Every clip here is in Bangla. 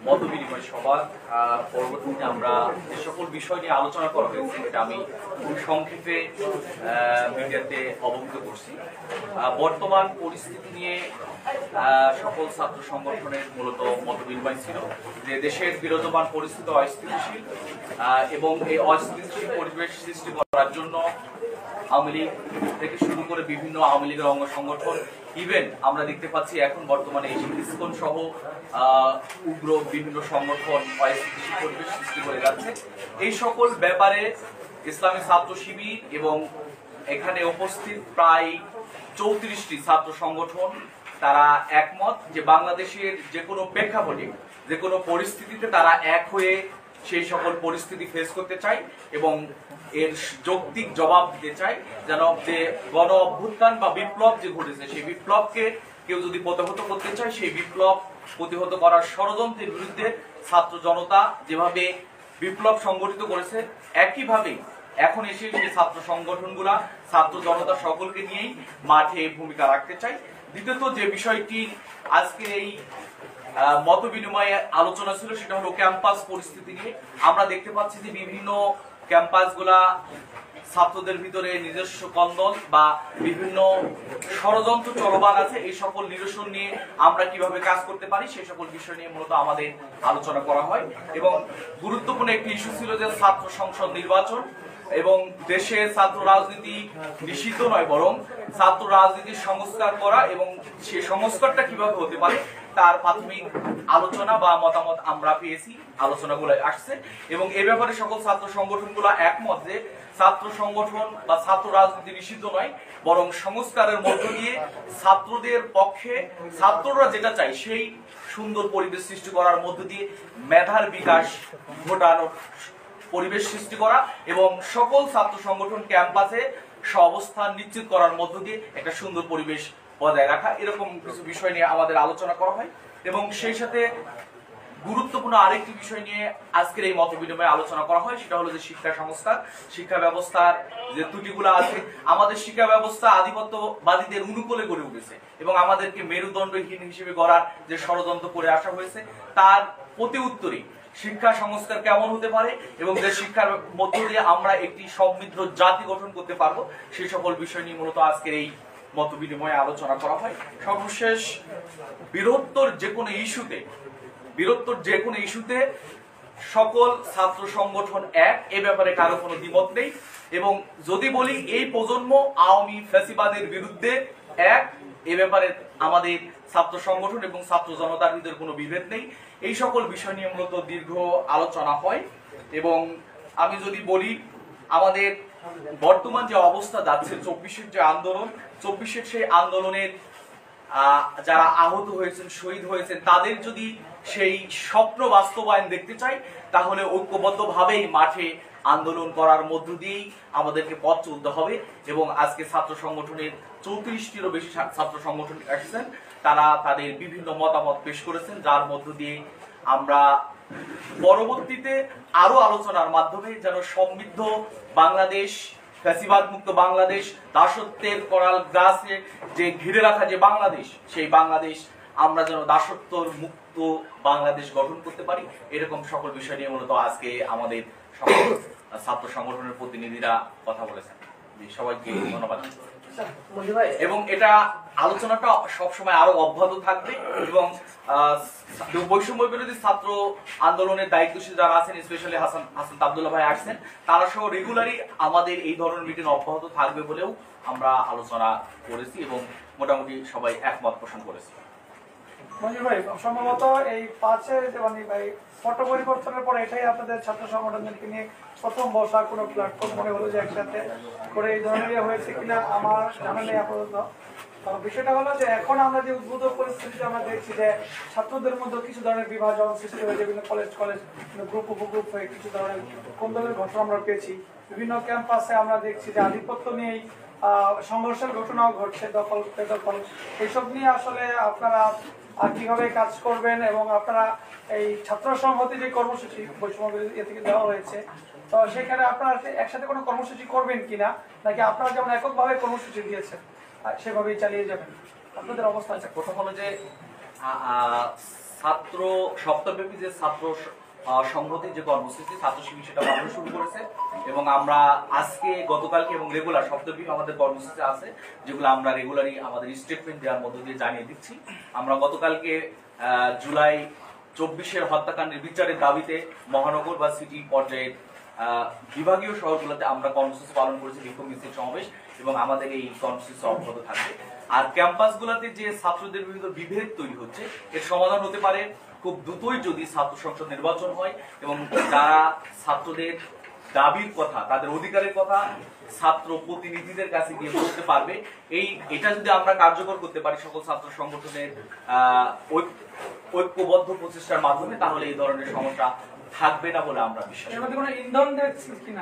মত বিনিময় সভা পরবর্তীতে আমরা যে সকল বিষয় নিয়ে আলোচনা করা হয়েছে এটা আমি খুব সংক্ষেপে মিডিয়াতে অবহিত করছি। বর্তমান পরিস্থিতি নিয়ে সকল ছাত্র সংগঠনের মূলত মত বিনিময় ছিল যে দেশের বিরাজমান পরিস্থিতি অস্থিতিশীল এবং এই অস্থিতিশীল পরিবেশ সৃষ্টি করার জন্য আওয়ামী লীগ থেকে শুরু করে বিভিন্ন আওয়ামী লীগের অঙ্গ সংগঠন ইভেন আমরা দেখতে পাচ্ছি এখন বর্তমানে ইসকন সহ উগ্র বিভিন্ন সংগঠন অস্থিতিশীল পরিবেশ সৃষ্টি করে যাচ্ছে। এই সকল ব্যাপারে ইসলামী ছাত্র শিবির এবং এখানে উপস্থিত প্রায় 34টি ছাত্র সংগঠন তারা একমত যে বাংলাদেশের যে কোনো প্রেক্ষাপটে যে কোনো পরিস্থিতিতে তারা এক হয়ে সেই সকল পরিস্থিতি ফেস করতে চাই এবং এর যৌক্তিক জবাব দিতে চাই। যেন যে গণ অভ্যুত্থান বা বিপ্লব যে ঘটেছে সেই বিপ্লবকে কেউ যদি প্রতিহত করতে চায় সেই বিপ্লব প্রতিহত করার ষড়যন্ত্রের বিরুদ্ধে ছাত্র জনতা যেভাবে বিপ্লব সংগঠিত করেছে একইভাবে এখন এসে সেই ছাত্র সংগঠনগুলা ছাত্র জনতা সকলকে নিয়েই মাঠে ভূমিকা রাখতে চাই। দ্বিতীয়ত যে বিষয়টি আজকে এই মত বিনিময়ে আলোচনা ছিল সেটা হলো ক্যাম্পাস পরিস্থিতি নিয়ে। আমরা দেখতে পাচ্ছি যে বিভিন্ন ক্যাম্পাসগুলা ছাত্রদের ভিতরে নিজস্ব কন্দল বা বিভিন্ন ষড়যন্ত্র চলমান আছে। এই সকল নিরসন নিয়ে আমরা কিভাবে কাজ করতে পারি সেই সকল বিষয় নিয়ে মূলত আমাদের আলোচনা করা হয় এবং গুরুত্বপূর্ণ একটি ইস্যু ছিল যে ছাত্র সংসদ নির্বাচন এবং দেশে ছাত্র রাজনীতি নিষিদ্ধ নয় বরং ছাত্র রাজনীতির সংস্কার করা এবং সেই সংস্কারটা কিভাবে হতে পারে তার প্রাথমিক আলোচনা বা মতামত আমরা পেয়েছি, আলোচনাগুলো আসছে এবং এ ব্যাপারে সকল ছাত্র সংগঠনগুলো একমত যে ছাত্র সংগঠন বা ছাত্র রাজনীতি নিষিদ্ধ নয় বরং সংস্কারের মধ্য দিয়ে ছাত্রদের পক্ষে ছাত্ররা যেটা চায় সেই সুন্দর পরিবেশ সৃষ্টি করার মধ্য দিয়ে মেধার বিকাশ ঘটানোর পরিবেশ সৃষ্টি করা এবং সকল ছাত্র সংগঠন ক্যাম্পাসে সহাবস্থান নিশ্চিত করার মধ্য দিয়ে একটা সুন্দর পরিবেশ বজায় রাখা, এরকম কিছু বিষয় নিয়ে আমাদের আলোচনা করা হয় এবং সেই সাথে গুরুত্বপূর্ণ আরেকটি বিষয় নিয়ে আজকের এই মত বিনিময়ে আলোচনা করা হয় সেটা হলো যে শিক্ষা সংস্কার। শিক্ষা ব্যবস্থার যে ত্রুটিগুলো আছে, আমাদের শিক্ষা ব্যবস্থা আধিপত্যবাদীদের অনুকূলে গড়ে উঠেছে এবং আমাদেরকে মেরুদণ্ডহীন হিসেবে গড়ার যে ষড়যন্ত্র করে আসা হয়েছে তার প্রতি উত্তরে শিক্ষা সংস্কার কেমন হতে পারে এবং যে শিক্ষার মধ্য দিয়ে আমরা একটি সমৃদ্ধ জাতি গঠন করতে পারবো সেই সকল বিষয় নিয়ে মূলত আজকের এই মত বিনিময়ে আলোচনা করা হয়। সর্বশেষ বৃহত্তর যে কোনো ইস্যুতে সকল ছাত্র সংগঠন এক, এ ব্যাপারে কারো কোনো দ্বিমত নেই এবং যদি বলি এই প্রজন্ম আওয়ামী ফ্যাসিবাদের বিরুদ্ধে এক, এ ব্যাপারে আমাদের ছাত্র সংগঠন এবং ছাত্র জনতার ভিতরে কোনো বিভেদ নেই। এই সকল বিষয় নিয়ে মূলত দীর্ঘ আলোচনা হয় এবং আমি যদি বলি আমাদের বর্তমান যে অবস্থা যাচ্ছে 24-এর যে আন্দোলন, 24-এর সেই আন্দোলনের যারা আহত হয়েছেন শহীদ হয়েছেন তাদের যদি সেই স্বপ্ন বাস্তবায়ন দেখতে চাই তাহলে ঐক্যবদ্ধভাবেই মাঠে আন্দোলন করার মধ্য দিয়েই আমাদেরকে পথ চলতে হবে এবং আজকে ছাত্র সংগঠনের 34টিরও বেশি ছাত্র সংগঠন আসছেন, তারা তাদের বিভিন্ন মতামত পেশ করেছেন যার মধ্য দিয়ে আমরা পরবর্তীতে আরো আলোচনার মাধ্যমে যেন সমৃদ্ধ বাংলাদেশ, ফ্যাসিবাদ মুক্ত বাংলাদেশ, দাসত্বের করাল গ্রাসে যে ঘিরে রাখা যে বাংলাদেশ সেই বাংলাদেশ আমরা যেন দাসত্ব মুক্ত বাংলাদেশ গঠন করতে পারি, এরকম সকল বিষয় নিয়ে মূলত আজকে আমাদের সকল ছাত্র সংগঠনের প্রতিনিধিরা কথা বলেছেন। সবাইকে ধন্যবাদ এবং এটা আলোচনাটা সবসময় আরো অব্যাহত থাকবে এবং বৈষম্য বিরোধী ছাত্র আন্দোলনের দায়িত্বশীল যারা আছেন স্পেশালি হাসান আব্দুল্লাহ ভাই আসছেন তারা সহ রেগুলারই আমাদের এই ধরনের মিটিং অব্যাহত থাকবে বলেও আমরা আলোচনা করেছি এবং মোটামুটি সবাই একমত পোষণ করেছি। মঞ্জুর ভাই, সম্ভবত এই 5-এর পট পরিবর্তনের পরে এটাই আপনাদের ছাত্র সংগঠনকে নিয়ে প্রথম বসা কোনো প্ল্যাটফর্ম মনে হলো যে একসাথে করে এই ধরনের হয়েছে কিনা আমার জানা নেই আপাতত। বিষয়টা হলো যে এখন আমরা যে উদ্ভূত পরিস্থিতিতে আমরা দেখছি যে ছাত্রদের মধ্যে কিছু ধরনের বিভাজন সৃষ্টি হয়েছে, বিভিন্ন কলেজ গ্রুপ উপগ্রুপ হয়ে কিছু ধরনের কোন্দলের ঘটনা আমরা পেয়েছি। বিভিন্ন ক্যাম্পাসে আমরা দেখছি যে আধিপত্য নিয়েই সংঘর্ষের ঘটনাও ঘটছে, দখল বেদখল। এইসব নিয়ে আসলে আপনারা কিভাবে কাজ করবেন এবং আপনারা এই ছাত্র সংহতি যে কর্মসূচি বৈষম্য থেকে দেওয়া হয়েছে তো সেখানে আপনারা একসাথে কোনো কর্মসূচি করবেন কিনা নাকি আপনারা যেমন এককভাবে কর্মসূচি দিয়েছেন সেভাবেই চালিয়ে যাবেন? আপনাদের অবস্থা আছে। প্রথম হলো যে ছাত্র সপ্তাহব্যাপী যে ছাত্র সংহতি যে কর্মসূচি ছাত্র শিবির সেটা আমরা শুরু করেছে এবং আমরা আজকে গতকালকে এবং রেগুলার সপ্তাহব্যাপী আমাদের কর্মসূচি আছে যেগুলো আমরা রেগুলারই আমাদের স্টেটমেন্ট দেওয়ার মধ্য দিয়ে জানিয়ে দিচ্ছি। আমরা গতকালকে জুলাই 24-এর হত্যাকাণ্ডের বিচারের দাবিতে মহানগর বা সিটি পর্যায়ে বিভাগীয় শহরগুলোতে আমরা কর্মসূচি পালন করেছি, বিক্ষোভ মিছিল সমাবেশ, এবং আমাদের এই কর্মসূচি অব্যাহত থাকবে। আর ক্যাম্পাসগুলোতে যে ছাত্রদের বিভিন্ন বিভেদ তৈরি হচ্ছে এর সমাধান হতে পারে খুব দ্রুতই যদি ছাত্র সংসদ নির্বাচন হয় এবং যারা ছাত্রদের দাবির কথা, তাদের অধিকারের কথা ছাত্র প্রতিনিধিদের কাছে গিয়ে বলতে পারবে। এটা যদি আমরা কার্যকর করতে পারি সকল ছাত্র সংগঠনের ঐক্যবদ্ধ প্রচেষ্টার মাধ্যমে, তাহলে এই ধরনের সমস্যা থাকবে না বলে আমরা বিশ্বাস করি।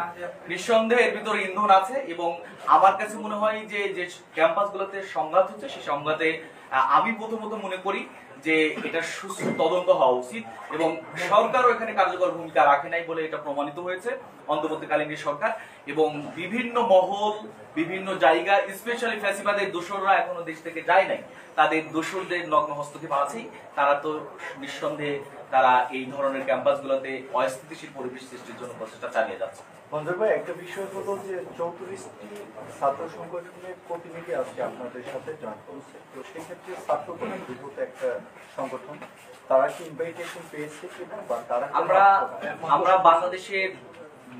নিঃসন্দেহে এর ভিতরে ইন্ধন আছে এবং আমার কাছে মনে হয় যে ক্যাম্পাসগুলোতে সংঘাত হচ্ছে সেই সংঘাতে আমি প্রথমত মনে করি যে এটা সুষ্ঠু তদন্ত হওয়া উচিত এবং সরকারও এখানে কার্যকর ভূমিকা রাখে নাই বলে এটা প্রমাণিত হয়েছে অন্তর্বর্তীকালীন সরকার এবং বিভিন্ন মহল বিভিন্ন জায়গা স্পেশালি ফ্যাসিবাদের দোসররা এখনো দেশ থেকে যায় নাই, তাদের দোসরদের নগ্ন হস্তক্ষেপ আছেই। তারা তো নিঃসন্দেহে তারা এই ধরনের ক্যাম্পাসগুলোতে অস্থিতিশীল পরিবেশ সৃষ্টির জন্য প্রচেষ্টা চালিয়ে যাচ্ছে। মঞ্জুর ভাই, একটা বিষয় হলো যে 34টি ছাত্র সংগঠনের প্রতিনিধি আজকে আপনাদের সাথে জয়েন করছে, তো সেক্ষেত্রে ছাত্র বৃহৎ একটা সংগঠন, তারা কি ইনভাইটেশন পেয়েছে কিনা বা তারা আমরা বাংলাদেশের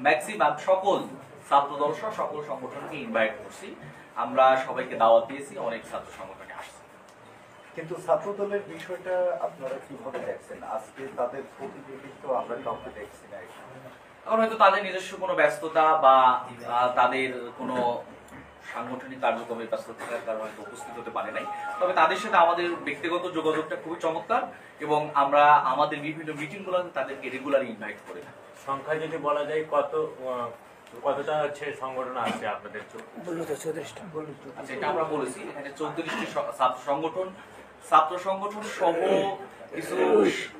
ম্যাক্সিমাম সকল ছাত্র দল সহ সকল সংগঠনকে ইনভাইট করছি, আমরা সবাইকে দাওয়াত দিয়েছি, অনেক ছাত্র সংগঠনে আসছে। কিন্তু ছাত্র দলের বিষয়টা আপনারা কিভাবে দেখছেন? আজকে তাদের প্রতিনিধিত্ব আমরা কাউকে দেখছি না, কারণ হয়তো তাদের নিজস্ব কোনো ব্যস্ততা বা তাদের কোনো সাংগঠনিক কার্যক্রমের ব্যস্ত থাকার কারণে হয়তো উপস্থিত হতে পারে নাই। তবে তাদের সাথে আমাদের ব্যক্তিগত যোগাযোগটা খুবই চমৎকার এবং আমরা আমাদের বিভিন্ন মিটিংগুলোতে তাদেরকে রেগুলারলি ইনভাইট করে থাকি। সংখ্যা যদি বলা যায় কতটা হচ্ছে সংগঠন আছে আপনাদের? আচ্ছা, এটা আমরা বলেছি এখানে 34টি ছাত্র সংগঠন সহ কিছু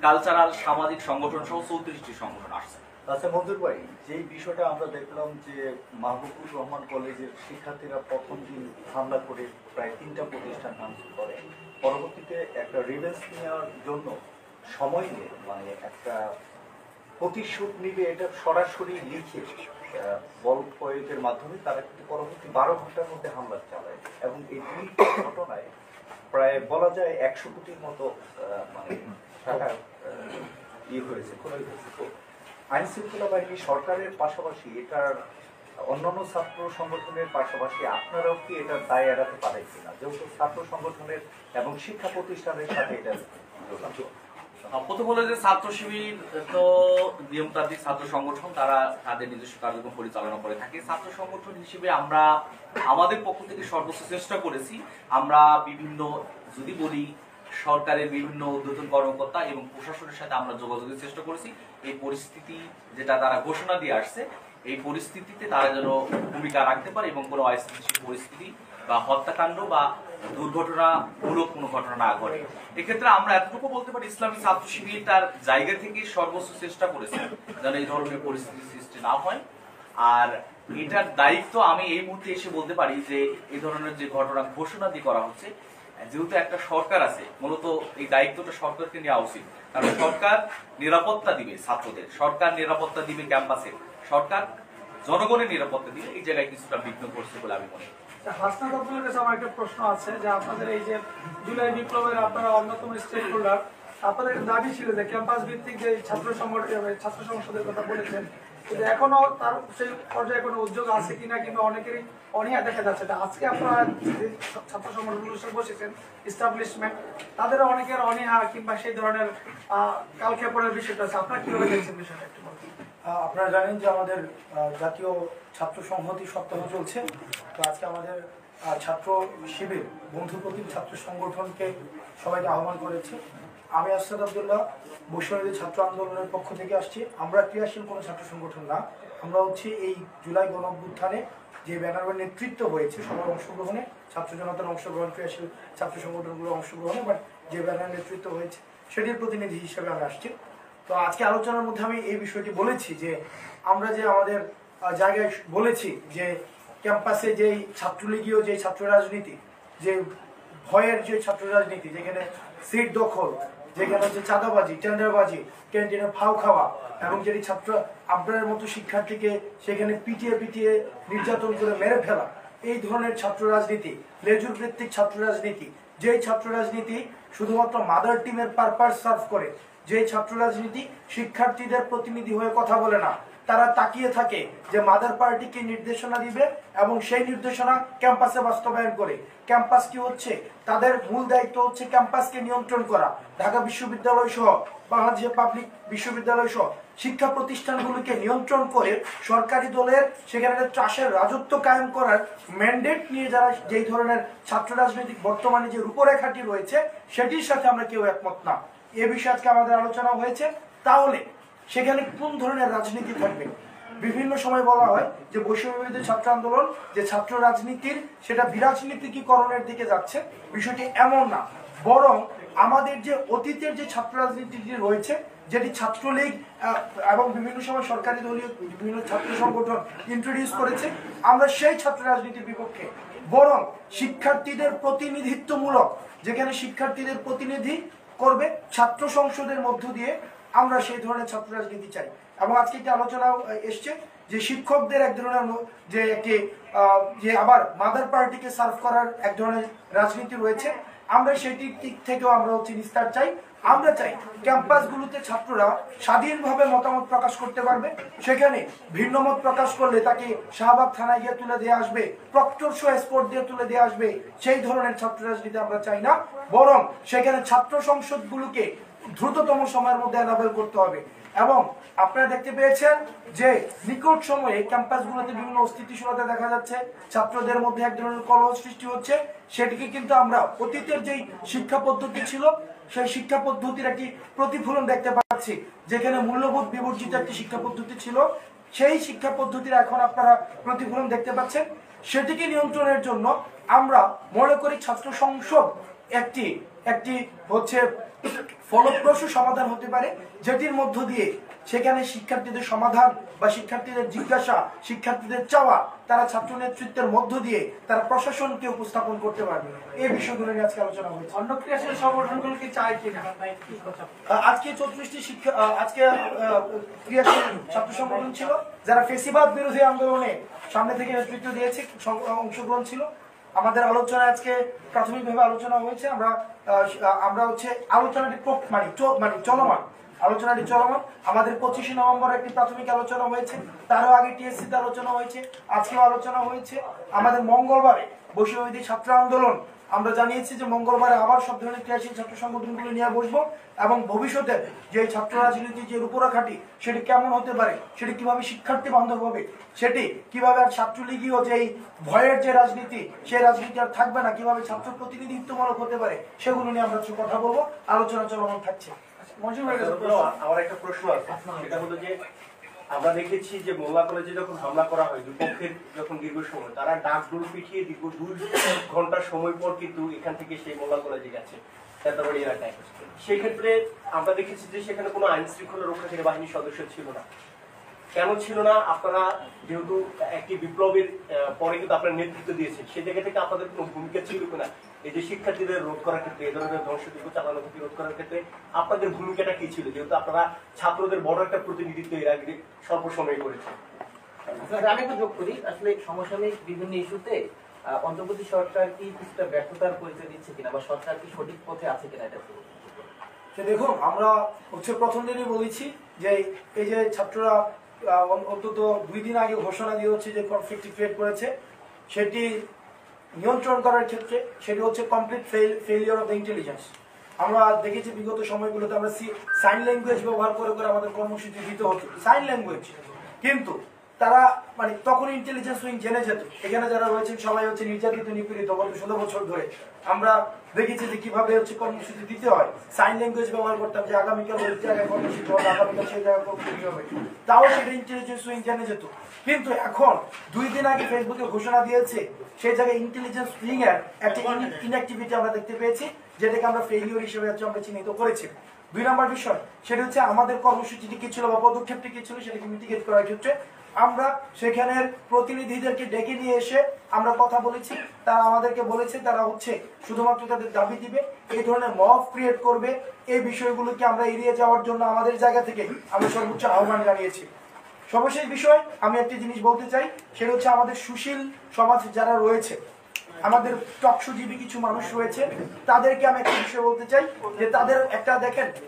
কালচারাল সামাজিক সংগঠন সহ 34টি সংগঠন আসছে। আচ্ছা মঞ্জুর ভাই, যে বিষয়টা আমরা দেখলাম যে মাহবুবুর রহমান কলেজের শিক্ষার্থীরা প্রথম দিন হামলা করে প্রায় 3টা প্রতিষ্ঠান ভাঙচুর করে, পরবর্তীতে একটা রিভেন্স নেওয়ার জন্য সময় নিয়ে মানে একটা প্রতিশোধ নিবে এটা সরাসরি লিখে বল প্রয়োগের মাধ্যমে তারা কিন্তু পরবর্তী 12 ঘন্টার মধ্যে হামলা চালায় এবং এই দুইটা ঘটনায় প্রায় বলা যায় 100 কোটির মতো মানে টাকা হয়েছে, ক্ষতি হয়েছে। আইন শৃঙ্খলা বাহিনী সরকারের পাশাপাশি এটার অন্যান্য ছাত্র সংগঠনের পাশাপাশি আপনারাও কি এটার দায় এড়াতে পারেন কিনা, যেহেতু ছাত্র সংগঠনের এবং শিক্ষা প্রতিষ্ঠানের সাথে এটা প্রথম হলো যে ছাত্র শিবির তো নিয়মতান্ত্রিক ছাত্র সংগঠন, তারা তাদের নিজস্ব কার্যক্রম পরিচালনা করে থাকে। ছাত্র সংগঠন হিসেবে আমরা আমাদের পক্ষ থেকে সর্বোচ্চ চেষ্টা করেছি। আমরা বিভিন্ন যদি বলি সরকারের বিভিন্ন ঊর্ধ্বতন কর্মকর্তা এবং প্রশাসনের সাথে আমরা যোগাযোগের চেষ্টা করেছি। এই পরিস্থিতি যেটা তারা ঘোষণা দিয়ে আসছে, এই পরিস্থিতিতে তারা যেন ভূমিকা রাখতে পারে এবং কোনো অস্থিতিশীল পরিস্থিতি বা হত্যাকাণ্ড বা দুর্ঘটনামূলক কোনো ঘটনা না ঘটে। এক্ষেত্রে আমরা এতটুকু বলতে পারি ইসলামী ছাত্র শিবির তার জায়গা থেকে সর্বোচ্চ চেষ্টা করেছে যেন এই ধরনের পরিস্থিতি সৃষ্টি না হয়। আর এটার দায়িত্ব আমি এই মুহূর্তে এসে বলতে পারি যে এই ধরনের যে ঘটনা ঘোষণা দিয়ে করা হচ্ছে, যেহেতু একটা সরকার আছে, মূলত এই দায়িত্বটা সরকারকে নেওয়া উচিত। কারণ সরকার নিরাপত্তা দিবে ছাত্রদের, সরকার নিরাপত্তা দিবে ক্যাম্পাসে, সরকার জনগণের নিরাপত্তা দিবে। এই জায়গায় কিছুটা বিঘ্ন করছে বলে আমি মনে করি। হাসনাত আব্দুলের কাছে আমার একটা প্রশ্ন আছে যে আপনাদের এই যে জুলাই বিপ্লবের আপনারা অন্যতম স্টেক হোল্ডার, আপনাদের দাবি ছিল যে ক্যাম্পাস ভিত্তিক যে ছাত্র সংসদের কথা বলেছেন, কিন্তু এখনো তার সেই পর্যায়ে কোনো উদ্যোগ আছে কিনা কিংবা অনেকেরই অনীহা দেখা যাচ্ছে। আজকে আপনারা যে ছাত্র সংগঠনগুলোর সাথে বসেছেন ইস্টাবলিশমেন্ট, তাদেরও অনেকের অনীহা কিংবা সেই ধরনের কালক্ষেপণের বিষয়টা আছে, আপনারা কিভাবে দেখছেন বিষয়টা একটু বলুন। আপনারা জানেন যে আমাদের জাতীয় ছাত্র সংহতি সপ্তাহ চলছে, তো আজকে আমাদের ছাত্র শিবির বন্ধু প্রতিম ছাত্র সংগঠনকে সবাইকে আহ্বান করেছে। আমি আসসাদ আব্দুল্লাহ বৈষম্যবিরোধী ছাত্র আন্দোলনের পক্ষ থেকে আসছি। আমরা ক্রিয়াশীল কোনো ছাত্র সংগঠন না, আমরা হচ্ছে এই জুলাই গণঅভ্যুত্থানে যে ব্যানারের নেতৃত্ব হয়েছে সবার অংশগ্রহণে, ছাত্র জনতার অংশগ্রহণ, ক্রিয়াশীল ছাত্র সংগঠনগুলোর অংশগ্রহণে, বাট যে ব্যানারের নেতৃত্ব হয়েছে সেটির প্রতিনিধি হিসেবে আমি আসছি। তো আজকে আলোচনার মধ্যে আমি এই বিষয়টি বলেছি যে আমরা যে আমাদের জায়গায় বলেছি যে ক্যাম্পাসে যেই ছাত্রলীগীয় যে ছাত্র রাজনীতি, যে ভয়ের যে ছাত্র রাজনীতি, যেখানে সিট দখল যেখানে হচ্ছে চাঁদাবাজি, টেন্ডারবাজি, ক্যান্টিনে ফাও খাওয়া এবং যেটি ছাত্র আপনার মতো শিক্ষার্থীকে সেখানে পিটিয়ে পিটিয়ে নির্যাতন করে মেরে ফেলা, এই ধরনের ছাত্র রাজনীতি, লেজুর ভিত্তিক ছাত্র রাজনীতি, যেই ছাত্র রাজনীতি শুধুমাত্র মাদার টিমের পারপাস সার্ভ করে, যে ছাত্র রাজনীতি শিক্ষার্থীদের প্রতিনিধি হয়ে কথা বলে না, তারা তাকিয়ে থাকে যে মাদার পার্টিকে নির্দেশনা দিবে এবং সেই নির্দেশনা ক্যাম্পাসে বাস্তবায়ন করে। ক্যাম্পাস কি হচ্ছে, তাদের মূল দায়িত্ব হচ্ছে ক্যাম্পাসকে নিয়ন্ত্রণ করা। ঢাকা বিশ্ববিদ্যালয় সহ বাংলাদেশের পাবলিক বিশ্ববিদ্যালয় সহ শিক্ষা প্রতিষ্ঠানগুলোকে নিয়ন্ত্রণ করে সরকারি দলের সেখানে ত্রাসের রাজত্ব কায়েম করার ম্যান্ডেট নিয়ে যারা যেই ধরনের ছাত্র রাজনৈতিক বর্তমানে যে রূপরেখাটি রয়েছে সেটির সাথে আমরা কেউ একমত না। এ বিষয়ে আজকে আমাদের আলোচনা হয়েছে। তাহলে সেখানে কোন ধরনের রাজনীতি থাকবে? বিভিন্ন সময় বলা হয় যে বৈষম্য বিরোধী ছাত্র আন্দোলন যে ছাত্র রাজনীতির সেটা বিরাজনীতিকরণের দিকে যাচ্ছে, বিষয়টি এমন না, বরং আমাদের যে অতীতের যে ছাত্র রাজনীতিটি রয়েছে, যেটি ছাত্রলীগ এবং বিভিন্ন সময় সরকারি দলীয় বিভিন্ন ছাত্র সংগঠন ইন্ট্রোডিউস করেছে, আমরা সেই ছাত্র রাজনীতির বিপক্ষে। বরং শিক্ষার্থীদের প্রতিনিধিত্বমূলক, যেখানে শিক্ষার্থীদের প্রতিনিধি করবে ছাত্র সংসদের মধ্য দিয়ে, আমরা সেই ধরনের ছাত্র রাজনীতি চাই। এবং আজকে একটি আলোচনা এসছে যে শিক্ষকদের এক ধরনের যে একটি যে আবার মাদার পার্টিকে সার্ভ করার এক ধরনের রাজনীতি রয়েছে, আমরা সেটির দিক থেকেও আমরা হচ্ছে নিস্তার চাই। আমরা চাই ক্যাম্পাসগুলোতে ছাত্ররা স্বাধীনভাবে মতামত প্রকাশ করতে পারবে। সেখানে ভিন্ন মত প্রকাশ করলে তাকে শাহবাগ থানায় গিয়ে তুলে দিয়ে আসবে, প্রক্টর সহ স্পোর্ট দিয়ে তুলে দিয়ে আসবে, সেই ধরনের ছাত্র রাজনীতি আমরা চাই না। বরং সেখানে ছাত্র সংসদগুলোকে দ্রুততম সময়ের মধ্যে অ্যানাবেল করতে হবে। এবং আপনারা দেখতে পেয়েছেন যে নিকট সময়ে ক্যাম্পাসগুলোতে বিভিন্ন অস্থিতিশীলতা দেখা যাচ্ছে, ছাত্রদের মধ্যে এক ধরনের কলহ সৃষ্টি হচ্ছে। সেটিকে কিন্তু আমরা অতীতের যেই শিক্ষা পদ্ধতি ছিল সেই শিক্ষা পদ্ধতির একটি প্রতিফলন দেখতে পাচ্ছি, যেখানে মূল্যবোধ বিবর্জিত একটি শিক্ষা পদ্ধতি ছিল, সেই শিক্ষা পদ্ধতির এখন আপনারা প্রতিফলন দেখতে পাচ্ছেন। সেটিকে নিয়ন্ত্রণের জন্য আমরা মনে করি ছাত্র সংসদ একটি একটি হচ্ছে ফলপ্রসূ সমাধান হতে পারে, যেটির মধ্য দিয়ে সেখানে শিক্ষার্থীদের সমাধান বা শিক্ষার্থীদের জিজ্ঞাসা, শিক্ষার্থীদের চাওয়া তারা ছাত্র নেতৃত্বের মধ্য দিয়ে তারা প্রশাসনকে উপস্থাপন করতে পারবে। এই বিষয়গুলো নিয়ে আজকে আলোচনা হয়েছে। অন্য ক্রিয়াশীল সংগঠনগুলো কি চায় কিনা? আজকে 34টি শিক্ষা আজকে ক্রিয়াশীল ছাত্র সংগঠন ছিল যারা ফেসিবাদ বিরোধী আন্দোলনে সামনে থেকে নেতৃত্ব দিয়েছে, অংশগ্রহণ ছিল। আমাদের আলোচনা আজকে প্রাথমিকভাবে আলোচনা হয়েছে। আমরা হচ্ছে আলোচনাটি চলমান, আলোচনাটি চলমান। আমাদের 25 নভেম্বর একটি প্রাথমিক আলোচনা হয়েছে, তারও আগে টিএসসি তে আলোচনা হয়েছে, আজকেও আলোচনা হয়েছে। আমাদের মঙ্গলবারে বৈষম্য বিরোধী ছাত্র আন্দোলন আমরা জানিয়েছি যে মঙ্গলবারে আবার সব ধরনের ক্রিয়াশীল ছাত্র সংগঠনগুলো নিয়ে বসবো এবং ভবিষ্যতে যে ছাত্র রাজনীতি যে রূপরেখাটি সেটি কেমন হতে পারে, সেটি কিভাবে শিক্ষার্থী বান্ধব হবে, সেটি কিভাবে আর ছাত্রলীগীয় যে ভয়ের যে রাজনীতি সেই রাজনীতি আর থাকবে না, কিভাবে ছাত্র প্রতিনিধিত্বমূলক হতে পারে, সেগুলো নিয়ে আমরা কথা বলবো। আলোচনা চলমান থাকছে। আমার একটা প্রশ্ন আছে, সেটা হলো যে আমরা দেখেছি যে মোল্লা কলেজে যখন হামলা করা হয় দুপক্ষের যখন দীর্ঘ সময় তারা ডাক ডোল পিটিয়ে দীর্ঘ 2 ঘন্টা সময় পর কিন্তু এখান থেকে সেই মোল্লা কলেজে গেছে নেতাবাড়ি এলাকায়। সেক্ষেত্রে আমরা দেখেছি যে সেখানে কোনো আইন শৃঙ্খলা রক্ষাকারী বাহিনীর সদস্য ছিল না। কেন ছিল না? আপনারা যেহেতু একটি বিপ্লবের পরে কিন্তু আপনারা নেতৃত্ব দিয়েছেন, সেই জায়গা থেকে আপনাদের কোনো ভূমিকা ছিল কিনা এই যে শিক্ষার্থীদের রোধ করার ক্ষেত্রে, এই ধরনের ধ্বংসযজ্ঞ চালানো থেকে রোধ করার ক্ষেত্রে আপনাদের ভূমিকাটা কি ছিল, যেহেতু আপনারা ছাত্রদের বড় একটা প্রতিনিধিত্ব এর আগে স্বল্প সময় করেছেন? আমি একটু যোগ করি, আসলে সমসাময়িক বিভিন্ন ইস্যুতে অন্তর্বর্তী সরকার কি কিছুটা ব্যর্থতার পরিচয় দিচ্ছে কিনা বা সরকার কি সঠিক পথে আছে কিনা, এটা দেখুন, আমরা হচ্ছে প্রথম দিনই বলেছি যে এই যে ছাত্ররা অন্তত 2 দিন আগে ঘোষণা দিয়ে হচ্ছে যে কনফ্লিক্ট ক্রিয়েট করেছে, সেটি নিয়ন্ত্রণ করার ক্ষেত্রে সেটি হচ্ছে complete failure of the intelligence. আমরা দেখেছি বিগত সময়গুলোতে আমরা সাইন ল্যাঙ্গুয়েজ ব্যবহার করে করে আমাদের কর্মসূচি দিতে হতো, সাইন ল্যাঙ্গুয়েজ, কিন্তু তারা তখন ইন্টেলিজেন্স উইং জেনে যেত এখানে যারা রয়েছেন সবাই হচ্ছে নির্যাতিত নিপীড়িত গত 16 বছর ধরে। আমরা দেখেছি যে কিভাবে হচ্ছে কর্মসূচি দিতে হয়, সাইন ল্যাঙ্গুয়েজ ব্যবহার করতাম যে আগামীকাল ওই জায়গায় কর্মসূচি হবে, আগামীকাল সেই জায়গায় কর্মসূচি হবে, তাও সেটা ইন্টেলিজেন্স উইং জেনে যেত। কিন্তু এখন 2 দিন আগে ফেসবুকে ঘোষণা দিয়েছে, সেই জায়গায় ইন্টেলিজেন্স উইং এর একটা ইনঅ্যাক্টিভিটি আমরা দেখতে পেয়েছি, যেটাকে আমরা ফেলিওর হিসেবে আমরা চিহ্নিত করেছি। 2 নম্বর বিষয় সেটা হচ্ছে আমাদের কর্মসূচিটি কি ছিল বা পদক্ষেপটি কি ছিল সেটাকে মিটিগেট করার ক্ষেত্রে আমরা সেখানের প্রতিনিধিদেরকে ডেকে নিয়ে এসে আমরা কথা বলেছি, তারা আমাদেরকে বলেছে তারা হচ্ছে শুধুমাত্র তাদের দাবি দিবে, এই ধরনের মব ক্রিয়েট করবে। এই বিষয়গুলোকে আমরা এড়িয়ে যাওয়ার জন্য আমাদের জায়গা থেকে আমরা সর্বোচ্চ আহ্বান জানিয়েছি। সর্বশেষ বিষয় আমি একটি জিনিস বলতে চাই, সেটা হচ্ছে আমাদের সুশীল সমাজ যারা রয়েছে, আমাদের টকশোজীবী কিছু মানুষ রয়েছে, তাদেরকে আমি একটা বিষয় বলতে চাই যে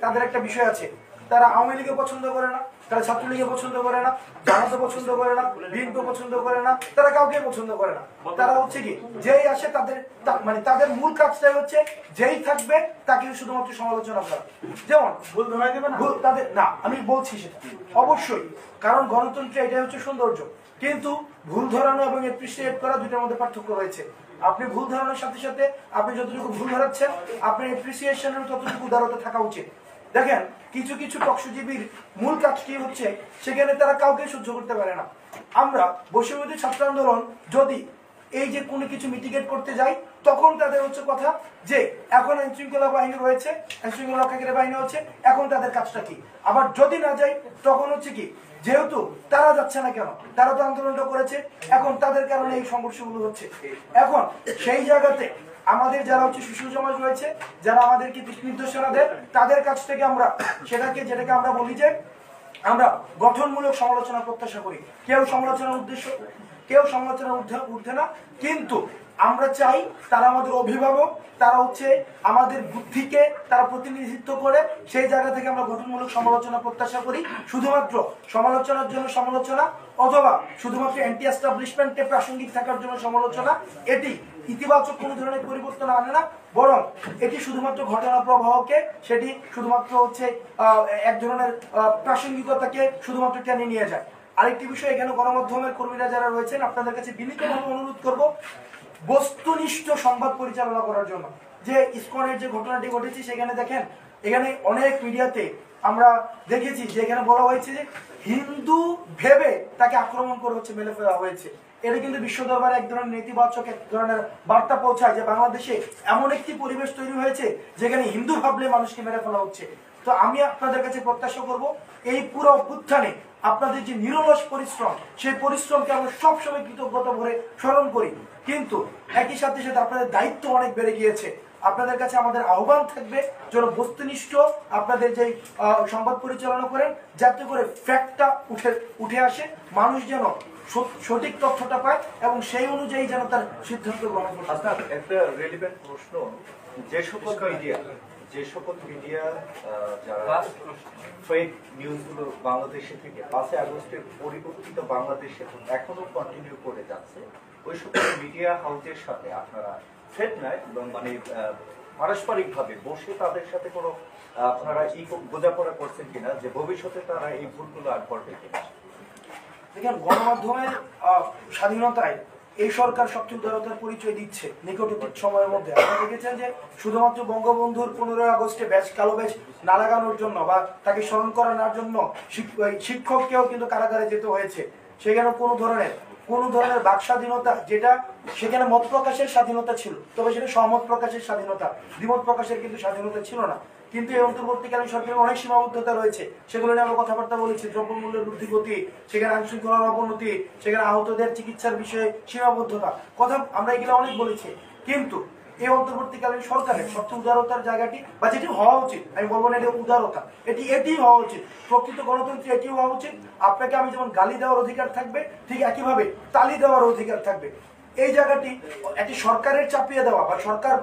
তাদের একটা বিষয় আছে, তারা আওয়ামী লীগে পছন্দ করে না, তারা ছাত্রলীগে পছন্দ করে না, জামাতে পছন্দ করে না, বিএনপি পছন্দ করে না, তারা কাউকে পছন্দ করে না। তারা হচ্ছে কি যেই আসে তাদের মূল কাজটাই হচ্ছে যেই থাকবে তাকে শুধুমাত্র সমালোচনা করা। যেমন ভুল ধরাই দেবে না, ভুল তাদের না, আমি বলছি সেটা অবশ্যই, কারণ গণতন্ত্রে এটাই হচ্ছে সৌন্দর্য। কিন্তু ভুল ধরানো এবং এপ্রিসিয়েট করা দুইটার মধ্যে পার্থক্য রয়েছে। আপনি ভুল ধরানোর সাথে সাথে আপনি যতটুকু ভুল ধরাচ্ছেন আপনার এপ্রিসিয়েশনের ততটুকু উদারতা থাকা উচিত। দেখেন কিছু কিছু টকশোজীবীর মূল কাজটি হচ্ছে সেখানে তারা কাউকে সহ্য করতে পারে না। আমরা বৈষম্যবিরোধী ছাত্র আন্দোলন যদি এই যে কোনো কিছু মিটিগেট করতে যাই তখন তাদের হচ্ছে কথা যে এখন আইন শৃঙ্খলা বাহিনী রয়েছে, আইন শৃঙ্খলা রক্ষাকারী বাহিনী হচ্ছে, এখন তাদের কাজটা কি। আবার যদি না যাই তখন হচ্ছে কি যেহেতু তারা যাচ্ছে না কেন, তারা তো আন্দোলনটা করেছে, এখন তাদের কারণে এই সংঘর্ষগুলো হচ্ছে। এখন সেই জায়গাতে আমাদের যারা হচ্ছে সুশীল সমাজ রয়েছে, যারা আমাদেরকে দিক নির্দেশনা দেয়, তাদের কাছ থেকে আমরা যেটাকে আমরা বলি যে আমরা গঠনমূলক সমালোচনা প্রত্যাশা করি। কেউ সমালোচনার ঊর্ধ্বে না, কিন্তু আমরা চাই তারা আমাদের অভিভাবক, তারা হচ্ছে আমাদের বুদ্ধিকে তারা প্রতিনিধিত্ব করে, সেই জায়গা থেকে আমরা গঠনমূলক সমালোচনা প্রত্যাশা করি। শুধুমাত্র সমালোচনার জন্য সমালোচনা অথবা শুধুমাত্র অ্যান্টি এস্টাবলিশমেন্টে প্রাসঙ্গিক থাকার জন্য সমালোচনা, এটি ইতিবাচক কোনো ধরনের পরিবর্তন আনে না, বরং এটি শুধুমাত্র ঘটনা প্রবাহকে, সেটি শুধুমাত্র হচ্ছে এক ধরনের প্রাসঙ্গিকতাকে শুধুমাত্র টেনে নিয়ে যায়। আরেকটি বিষয়, এখানে গণমাধ্যমের কর্মীরা যারা রয়েছেন আপনাদের কাছে বিনীতভাবে অনুরোধ করব বস্তুনিষ্ঠ সংবাদ পরিচালনা করার জন্য। যে ইসকনের যে ঘটনাটি ঘটেছে সেখানে দেখেন, এখানে অনেক মিডিয়াতে আমরা দেখেছি যে এখানে বলা হয়েছে যে হিন্দু ভেবে তাকে আক্রমণ করে হচ্ছে মেলে ফেলা হয়েছে। এটা কিন্তু বিশ্ব দরবারে এক ধরনের নেতিবাচক এক ধরনের বার্তা পৌঁছায় যে বাংলাদেশে এমন একটি পরিবেশ তৈরি হয়েছে যেখানে হিন্দু ভাবলে মানুষকে মেরে ফেলা হচ্ছে। তো আমি আপনাদের কাছে প্রত্যাশা করব এই পুরো অভ্যুত্থানে আপনাদের যে নিরলস পরিশ্রম, সেই পরিশ্রমকে আমরা সবসময় কৃতজ্ঞতা ভরে স্মরণ করি, কিন্তু একই সাথে সাথে আপনাদের দায়িত্ব অনেক বেড়ে গিয়েছে। আপনাদের কাছে আমাদের আহ্বান থাকবে যেন বস্তুনিষ্ঠ আপনাদের যে সংবাদ পরিচালনা করেন, যাতে করে ফ্যাক্টটা উঠে আসে, মানুষ যেন সঠিক তথ্যটা পায় এবং সেই অনুযায়ী যেন তার সিদ্ধান্ত গ্রহণ করে। আপনার একটা রেলিভেন্ট প্রশ্ন, যে সকল মিডিয়া যারা ফেক নিউজগুলো বাংলাদেশে থেকে 5 আগস্টের পরিবর্তিত বাংলাদেশে এখনো কন্টিনিউ করে যাচ্ছে, ওই সকল মিডিয়া হাউসের সাথে আপনারা ফেক নয় মানে পারস্পরিকভাবে বসে তাদের সাথে কোনো আপনারা বোঝাপড়া করছেন কিনা যে ভবিষ্যতে তারা এই ভুলগুলো আর করবে কিনা? দেখেন, গণমাধ্যমের স্বাধীনতায় এই সরকার সবচেয়ে উদারতার পরিচয় দিচ্ছে নিকটতম সময়ের মধ্যে। আপনারা দেখেছেন যে শুধুমাত্র বঙ্গবন্ধুর 15 আগস্টে কালো ব্যাজ না লাগানোর জন্য বা তাকে স্মরণ করানোর জন্য শিক্ষককেও কিন্তু কারাগারে যেতে হয়েছে। সেখানে কোনো ধরনের বাক স্বাধীনতা, যেটা সেখানে মত প্রকাশের স্বাধীনতা ছিল, তবে সেটা সহমত প্রকাশের স্বাধীনতা, দ্বিমত প্রকাশের কিন্তু স্বাধীনতা ছিল না। কিন্তু এই অন্তর্বর্তীকালীন সরকারের অনেক সীমাবদ্ধতা রয়েছে, সেগুলো নিয়ে আমরা কথাবার্তা বলেছি। দ্রব্যমূল্যের ঊর্ধ্বগতি, সেখানে আইন শৃঙ্খলার অবনতি, সেখানে আহতদের চিকিৎসার বিষয়ে সীমাবদ্ধতা, কথা আমরা এগুলো অনেক বলেছি। কিন্তু এই অন্তর্বর্তীকালীন সরকারের সবচেয়ে উদারতার জায়গাটি, বা যেটি হওয়া উচিত, আমি বলবো না এটা উদারতা, এটি হওয়া উচিত, প্রকৃত গণতন্ত্রে এটি হওয়া উচিত। আপনাকে আমি যেমন গালি দেওয়ার অধিকার থাকবে, ঠিক একইভাবে তালি দেওয়ার অধিকার থাকবে। এই জায়গাটি একটি সরকারের চাপিয়ে দেওয়া, বা সরকার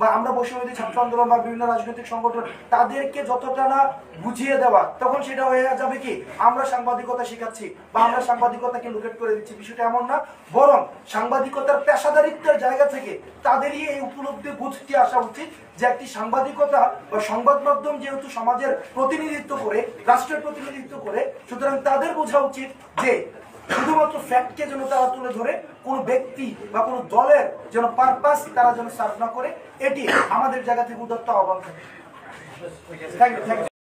বা আমরা বৈষম্যবিরোধী ছাত্র আন্দোলন বা বিভিন্ন রাজনৈতিক সংগঠন তাদেরকে যতটা না বুঝিয়ে দেওয়া, তখন সেটা হয়ে যাবে কি আমরা সাংবাদিকতা শেখাচ্ছি বা আমরা সাংবাদিকতাকে লুকেট করে দিচ্ছি। বিষয়টা এমন না, বরং সাংবাদিকতার পেশাদারিত্বের জায়গা থেকে তাদেরই এই উপলব্ধি বুঝতে আসা উচিত যে একটি সাংবাদিকতা বা সংবাদ মাধ্যম যেহেতু সমাজের প্রতিনিধিত্ব করে, রাষ্ট্রের প্রতিনিধিত্ব করে, সুতরাং তাদের বোঝা উচিত যে শুধুমাত্র ফ্যাক্টকে যেন তারা তুলে ধরে, কোনো ব্যক্তি বা কোনো দলের যেন পারপাস তারা যেন সার্ভ না করে, এটি আমাদের জায়গা থেকে উদাত্ত আহ্বান থাকে। Thank you.